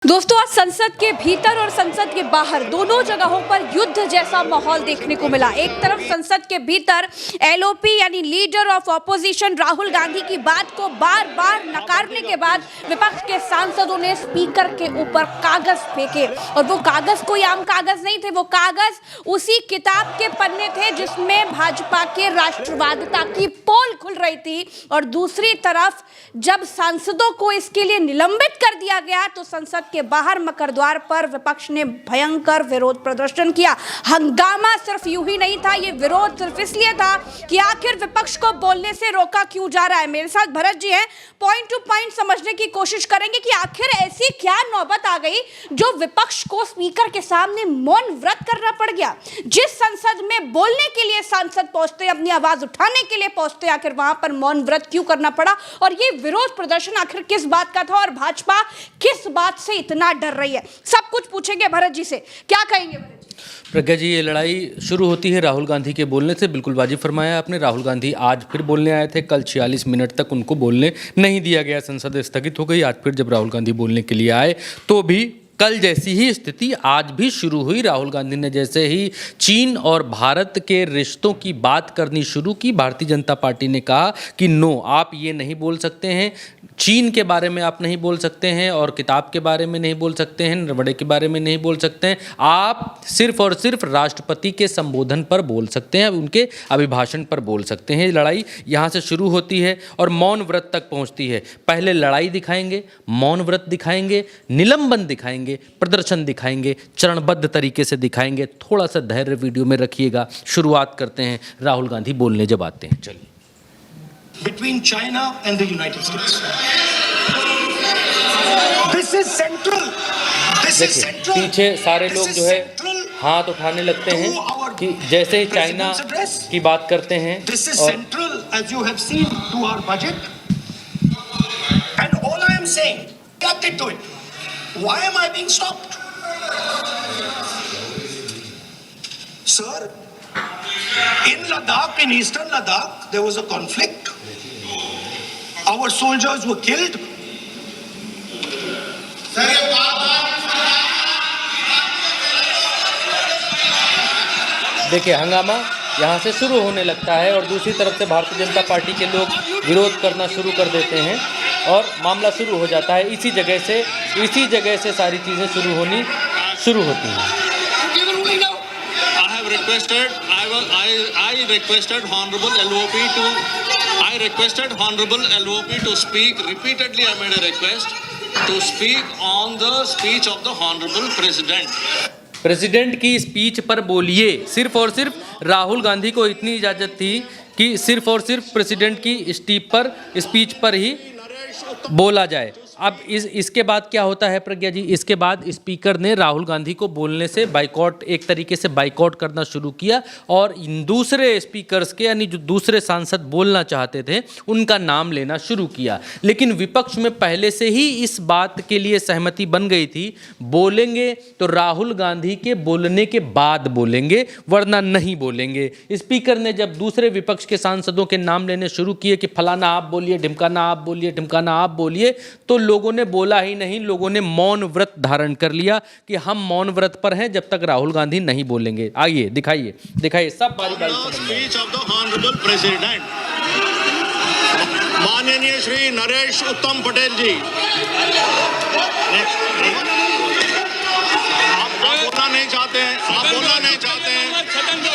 दोस्तों, आज संसद के भीतर और संसद के बाहर दोनों जगहों पर युद्ध जैसा माहौल देखने को मिला। एक तरफ संसद के भीतर एलओपी यानी leader of opposition Rahul Gandhi की बात को बार बार नकारने के बाद विपक्ष के सांसदों ने स्पीकर के ऊपर कागज फेंके और वो कागज कोई आम कागज नहीं थे, वो कागज उसी किताब के पन्ने थे जिसमें भाजपा के राष्ट्रवादिता की पोल खुल रही थी। और दूसरी तरफ जब सांसदों को इसके लिए निलंबित कर दिया गया तो संसद के बाहर मकरद्वार पर विपक्ष ने भयंकर विरोध प्रदर्शन किया। हंगामा सिर्फ यूं ही नहीं था, ये विरोध सिर्फ इसलिए था कि आखिर विपक्ष को बोलने से रोका क्यों जा रहा है। मेरे साथ भरत जी हैं, पॉइंट टू पॉइंट समझने की कोशिश करेंगे कि आखिर ऐसी क्या नौबत आ गई जो विपक्ष को स्पीकर के सामने मौन व्रत करना पड़ गया। जिस संसद में बोलने के लिए सांसद पहुंचते, अपनी आवाज उठाने के लिए पहुंचते, आखिर वहां पर मौन व्रत क्यों करना पड़ा और ये विरोध प्रदर्शन आखिर किस बात का था और भाजपा किस बात से इतना डर रही है। सब कुछ पूछेंगे भरत जी से, क्या कहेंगे भरत जी? प्रज्ञा जी, ये लड़ाई शुरू होती है राहुल गांधी के बोलने से। बिल्कुल वाजिब फरमाया आपने। राहुल गांधी आज फिर बोलने आए थे, कल 46 मिनट तक उनको बोलने नहीं दिया गया, संसद स्थगित हो गई। आज फिर जब राहुल गांधी बोलने के लिए आए तो भी कल जैसी ही स्थिति आज भी शुरू हुई। राहुल गांधी ने जैसे ही चीन और भारत के रिश्तों की बात करनी शुरू की, भारतीय जनता पार्टी ने कहा कि नो, आप ये नहीं बोल सकते हैं, चीन के बारे में आप नहीं बोल सकते हैं और किताब के बारे में नहीं बोल सकते हैं, नरवड़े के बारे में नहीं बोल सकते हैं, आप सिर्फ और सिर्फ राष्ट्रपति के संबोधन पर बोल सकते हैं, उनके अभिभाषण पर बोल सकते हैं। लड़ाई यहाँ से शुरू होती है और मौन व्रत तक पहुँचती है। पहले लड़ाई दिखाएंगे, मौन व्रत दिखाएंगे, निलंबन दिखाएंगे, प्रदर्शन दिखाएंगे, चरणबद्ध तरीके से दिखाएंगे। थोड़ा सा धैर्य वीडियो में रखिएगा। शुरुआत करते हैं राहुल गांधी बोलने जब आते हैं। चलिए। Between China and the United States. This is central. This is central. पीछे सारे लोग जो है हाथ उठाने लगते हैं कि जैसे ही चाइना की बात करते हैं। This is central, as you have seen, to our budget. And all I am saying, get into it. Why am I being stopped? Sir, in Ladakh, in eastern Ladakh, there was a conflict. Our soldiers were killed. देखिए, हंगामा यहाँ से शुरू होने लगता है और दूसरी तरफ से भारतीय जनता पार्टी के लोग विरोध करना शुरू कर देते हैं और मामला शुरू हो जाता है। इसी जगह से सारी चीज़ें शुरू होती हैं। I requested Honorable LOP to speak. Repeatedly I made a request to speak on the speech of the Honorable President. President की स्पीच पर बोलिए। सिर्फ और सिर्फ राहुल गांधी को इतनी इजाज़त थी कि सिर्फ और सिर्फ प्रेसिडेंट की स्पीच पर ही बोला जाए। अब इसके बाद क्या होता है प्रज्ञा जी? इसके बाद स्पीकर ने राहुल गांधी को बोलने से एक तरीके से बाइकआउट करना शुरू किया और दूसरे स्पीकर्स के, यानी जो दूसरे सांसद बोलना चाहते थे, उनका नाम लेना शुरू किया। लेकिन विपक्ष में पहले से ही इस बात के लिए सहमति बन गई थी, बोलेंगे तो राहुल गांधी के बोलने के बाद बोलेंगे, वरना नहीं बोलेंगे। स्पीकर ने जब दूसरे विपक्ष के सांसदों के नाम लेने शुरू किए कि फलाना आप बोलिए, ढिमकाना आप बोलिए, ढिमकाना आप बोलिए, तो लोगों ने बोला ही नहीं, लोगों ने मौन व्रत धारण कर लिया कि हम मौन व्रत पर हैं जब तक राहुल गांधी नहीं बोलेंगे। आइए दिखाइए सब बारी speech of the honourable president माननीय श्री नरेश उत्तम पटेल जी। आप बोलना नहीं चाहते हैं,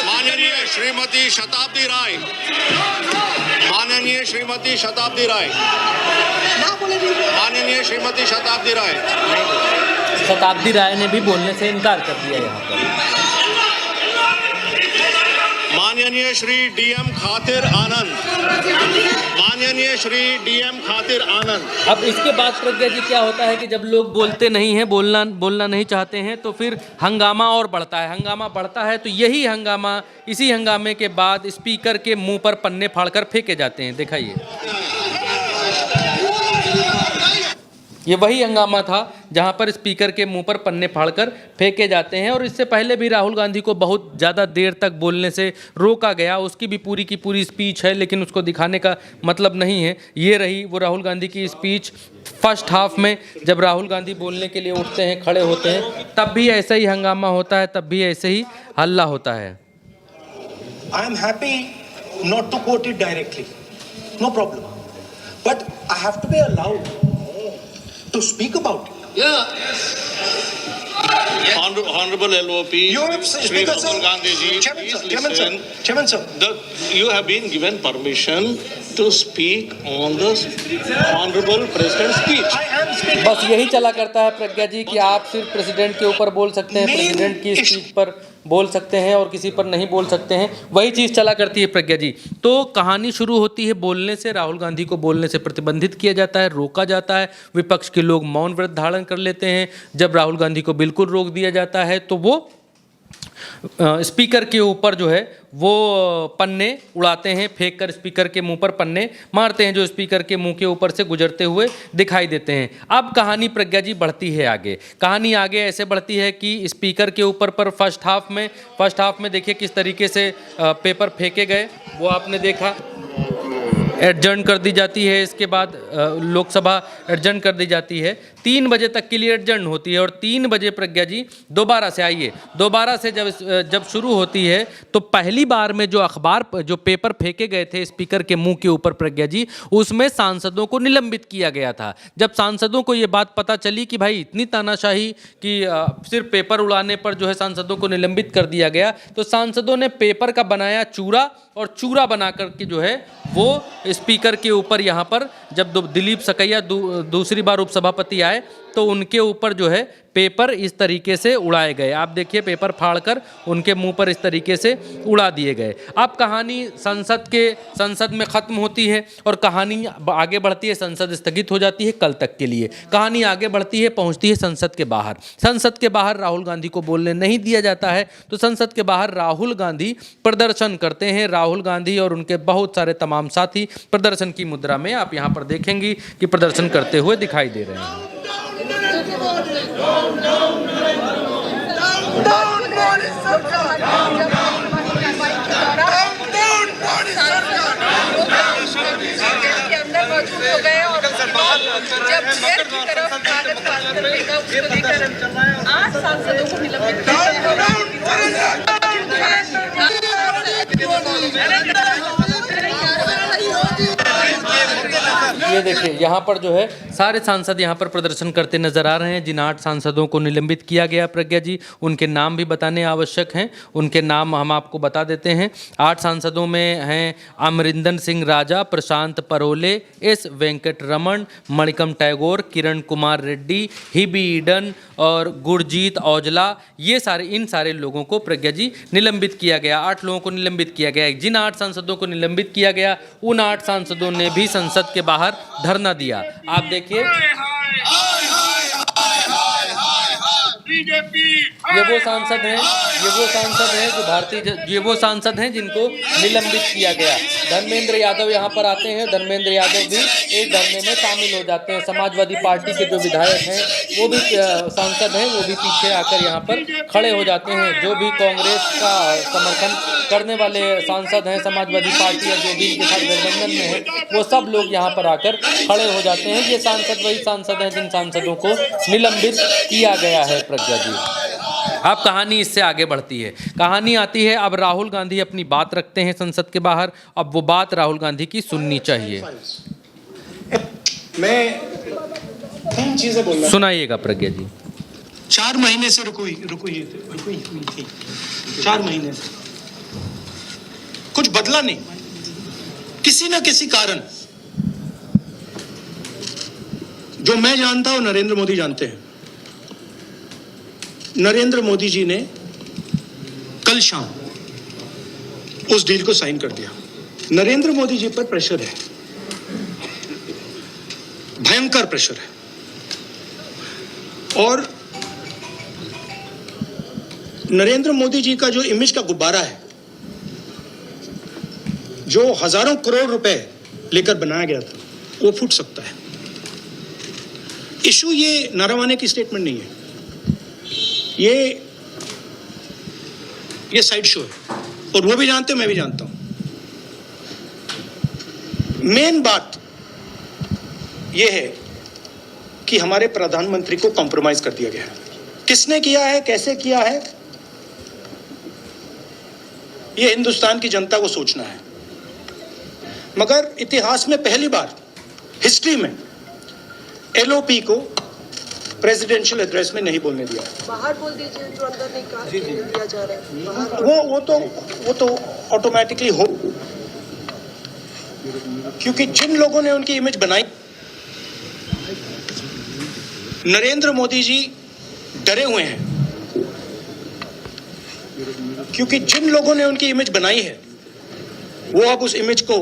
माननीय श्रीमती शताब्दी राय, माननीय श्रीमती शताब्दी राय। शताब्दी राय ने भी बोलने से इनकार कर दिया यहाँ पर। माननीय श्री डीएम खातिर आनंद। अब इसके बाद प्रज्ञा जी क्या होता है कि जब लोग बोलते नहीं हैं, बोलना नहीं चाहते हैं, तो फिर हंगामा और बढ़ता है। तो इसी हंगामे के बाद स्पीकर के मुंह पर पन्ने फाड़कर फेंके जाते हैं। दिखाइए। ये वही हंगामा था जहां पर स्पीकर के मुंह पर पन्ने फाड़कर फेंके जाते हैं, और इससे पहले भी राहुल गांधी को बहुत ज़्यादा देर तक बोलने से रोका गया। उसकी भी पूरी की पूरी स्पीच है, लेकिन उसको दिखाने का मतलब नहीं है। ये रही वो राहुल गांधी की स्पीच फर्स्ट हाफ में, जब राहुल गांधी बोलने के लिए उठते हैं, खड़े होते हैं, तब भी ऐसा ही हंगामा होता है, तब भी ऐसे ही हल्ला होता है। I am happy not to quote it directly. No problem. But I have to be allowed to speak about it. Honorable LOP, Shri Speaker, Rahul sir. Gandhi ji, Chairman, please sir. Chairman, sir. listen. Chairman, sir. You have been given permission to speak on the Honorable President's speech. I am speaking. बस यही चला करता है प्रज्ञा जी कि आप सिर्फ president के ऊपर बोल सकते हैं, प्रेसिडेंट की स्पीच पर बोल सकते हैं और किसी पर नहीं बोल सकते हैं, वही चीज़ चला करती है प्रज्ञा जी। तो कहानी शुरू होती है बोलने से, राहुल गांधी को बोलने से प्रतिबंधित किया जाता है, रोका जाता है, विपक्ष के लोग मौन व्रत धारण कर लेते हैं। जब राहुल गांधी को बिल्कुल रोक दिया जाता है तो वो स्पीकर के ऊपर जो है वो पन्ने उड़ाते हैं, फेंक कर स्पीकर के मुंह पर पन्ने मारते हैं, जो स्पीकर के मुंह के ऊपर से गुजरते हुए दिखाई देते हैं। अब कहानी प्रज्ञा जी बढ़ती है आगे। कहानी आगे ऐसे बढ़ती है कि स्पीकर के ऊपर पर फर्स्ट हाफ में देखिए किस तरीके से पेपर फेंके गए, वो आपने देखा। एडजर्न कर दी जाती है, इसके बाद लोकसभा एडजर्न कर दी जाती है, 3 बजे तक के लिए एडजर्न होती है। और 3 बजे प्रज्ञा जी दोबारा से जब शुरू होती है तो पहली बार में जो पेपर फेंके गए थे स्पीकर के मुंह के ऊपर प्रज्ञा जी, उसमें सांसदों को निलंबित किया गया था। जब सांसदों को ये बात पता चली कि भाई इतनी तानाशाही कि सिर्फ पेपर उड़ाने पर जो है सांसदों को निलंबित कर दिया गया, तो सांसदों ने पेपर का बनाया चूरा, और चूरा बना करके जो है वो स्पीकर के ऊपर यहाँ पर जब दिलीप सकैया दूसरी बार उपसभापति आए तो उनके ऊपर जो है पेपर इस तरीके से उड़ाए गए। आप देखिए पेपर फाड़कर उनके मुंह पर इस तरीके से उड़ा दिए गए। अब कहानी संसद में ख़त्म होती है और कहानी आगे बढ़ती है, संसद स्थगित हो जाती है कल तक के लिए। कहानी आगे बढ़ती है, पहुंचती है संसद के बाहर। संसद के बाहर राहुल गांधी को बोलने नहीं दिया जाता है, तो संसद के बाहर राहुल गांधी प्रदर्शन करते हैं। राहुल गांधी और उनके बहुत सारे तमाम साथी प्रदर्शन की मुद्रा में आप यहाँ पर देखेंगी कि प्रदर्शन करते हुए दिखाई दे रहे हैं। ये देखिए यहाँ पर जो है सारे सांसद यहाँ पर प्रदर्शन करते नजर आ रहे हैं। जिन 8 सांसदों को निलंबित किया गया प्रज्ञा जी, उनके नाम भी बताने आवश्यक हैं। उनके नाम हम आपको बता देते हैं। 8 सांसदों में हैं अमरिंदर सिंह राजा, प्रशांत परोले, S Venkat Raman, Manickam Tagore, Kiran Kumar Reddy, heebie Eden और गुरजीत औजला। इन सारे लोगों को प्रज्ञा जी निलंबित किया गया। 8 लोगों को निलंबित किया गया। जिन 8 सांसदों को निलंबित किया गया उन 8 सांसदों ने भी संसद के बाहर धरना दिया। आप देखिए ये वो सांसद हैं जो सांसद हैं जिनको निलंबित किया गया। धर्मेंद्र यादव यहाँ पर आते हैं। धर्मेंद्र यादव भी इस धरने में शामिल हो जाते हैं। समाजवादी पार्टी के जो विधायक हैं वो भी सांसद हैं, वो भी पीछे आकर यहाँ पर खड़े हो जाते हैं। जो भी कांग्रेस का समर्थन करने वाले सांसद हैं, समाजवादी पार्टी या जो भी इनके साथ गठबंधन में है, वो सब लोग यहाँ पर आकर खड़े हो जाते हैं। ये सांसद वही सांसद हैं जिन सांसदों को निलंबित किया गया है प्रज्ञा जी। अब कहानी इससे आगे बढ़ती है। कहानी आती है अब राहुल गांधी अपनी बात रखते हैं संसद के बाहर। अब वो बात राहुल गांधी की सुननी चाहिए। मैं 3 चीजें बोलना सुनाइएगा प्रज्ञा जी। 4 महीने से रुकी थी। 4 महीने से कुछ बदला नहीं। किसी ना किसी कारण जो मैं जानता हूं नरेंद्र मोदी जानते हैं। नरेंद्र मोदी जी ने कल शाम उस डील को साइन कर दिया। नरेंद्र मोदी जी पर प्रेशर है, भयंकर प्रेशर है, और नरेंद्र मोदी जी का जो इमेज का गुब्बारा है, जो हजारों करोड़ रुपए लेकर बनाया गया था, वो फूट सकता है। इशू ये नारावाने की स्टेटमेंट नहीं है, ये साइड शो है, और वो भी जानते हो, मैं भी जानता हूं। मेन बात ये है कि हमारे प्रधानमंत्री को कॉम्प्रोमाइज कर दिया गया है। किसने किया है, कैसे किया है, ये हिंदुस्तान की जनता को सोचना है। मगर इतिहास में पहली बार हिस्ट्री में एलओपी को प्रेसिडेंशियल एड्रेस में नहीं बोलने दिया। बाहर बोल दीजिए, जो अंदर नहीं कहा दिया जा रहा है। बाहर वो तो ऑटोमेटिकली हो, क्योंकि जिन लोगों ने उनकी इमेज बनाई, नरेंद्र मोदी जी डरे हुए हैं, क्योंकि जिन लोगों ने उनकी इमेज बनाई है वो अब उस इमेज को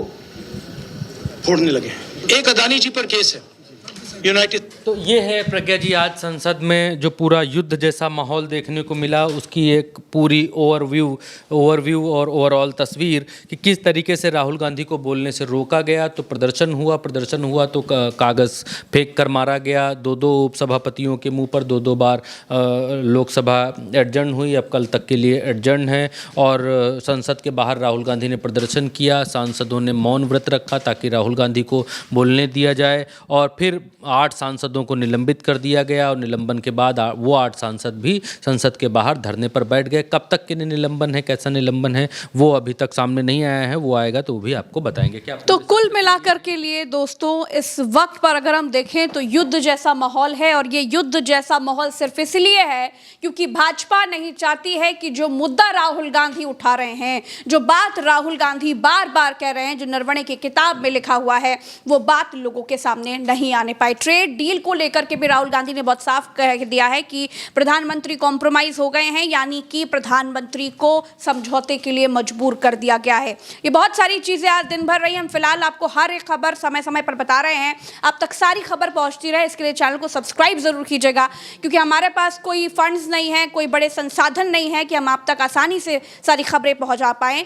फोड़ने लगे हैं। एक अदानी जी पर केस है यूनाइटेड। तो ये है प्रज्ञा जी, आज संसद में जो पूरा युद्ध जैसा माहौल देखने को मिला, उसकी एक पूरी ओवरव्यू और ओवरऑल तस्वीर कि किस तरीके से राहुल गांधी को बोलने से रोका गया। तो प्रदर्शन हुआ तो कागज़ फेंक कर मारा गया। दो उपसभापतियों के मुंह पर दो बार लोकसभा एडजर्न हुई, अब कल तक के लिए एडजर्न है। और संसद के बाहर राहुल गांधी ने प्रदर्शन किया, सांसदों ने मौन व्रत रखा ताकि राहुल गांधी को बोलने दिया जाए। और फिर 8 सांसदों को निलंबित कर दिया गया, और निलंबन के बाद वो 8 सांसद भी संसद के बाहर धरने पर बैठ गए। कब तक के निलंबन है, कैसा निलंबन है, वो अभी तक सामने नहीं आया है, वो आएगा तो वो भी आपको बताएंगे। क्या तो कुल मिलाकर के लिए दोस्तों, इस वक्त पर अगर हम देखें तो युद्ध जैसा माहौल है, और ये युद्ध जैसा माहौल सिर्फ इसलिए है क्योंकि भाजपा नहीं चाहती है कि जो मुद्दा राहुल गांधी उठा रहे हैं, जो बात राहुल गांधी बार बार कह रहे हैं, जो नरवणे की किताब में लिखा हुआ है, वो बात लोगों के सामने नहीं आने पाई। ट्रेड डील को लेकर के भी राहुल गांधी ने बहुत साफ कह दिया है कि प्रधानमंत्री कॉम्प्रोमाइज हो गए हैं, यानी कि प्रधानमंत्री को समझौते के लिए मजबूर कर दिया गया है। ये बहुत सारी चीजें आज दिन भर रही, हम फिलहाल आपको हर एक खबर समय समय पर बता रहे हैं। आप तक सारी खबर पहुंचती रहे, इसके लिए चैनल को सब्सक्राइब जरूर कीजिएगा, क्योंकि हमारे पास कोई फंड्स नहीं है, कोई बड़े संसाधन नहीं है कि हम आप तक आसानी से सारी खबरें पहुंचा पाएं।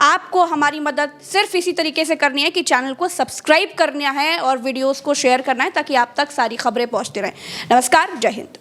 आपको हमारी मदद सिर्फ इसी तरीके से करनी है कि चैनल को सब्सक्राइब करना है और वीडियोस को शेयर करना है, ताकि आप तक सारी खबरें पहुंचती रहें। नमस्कार, जय हिंद।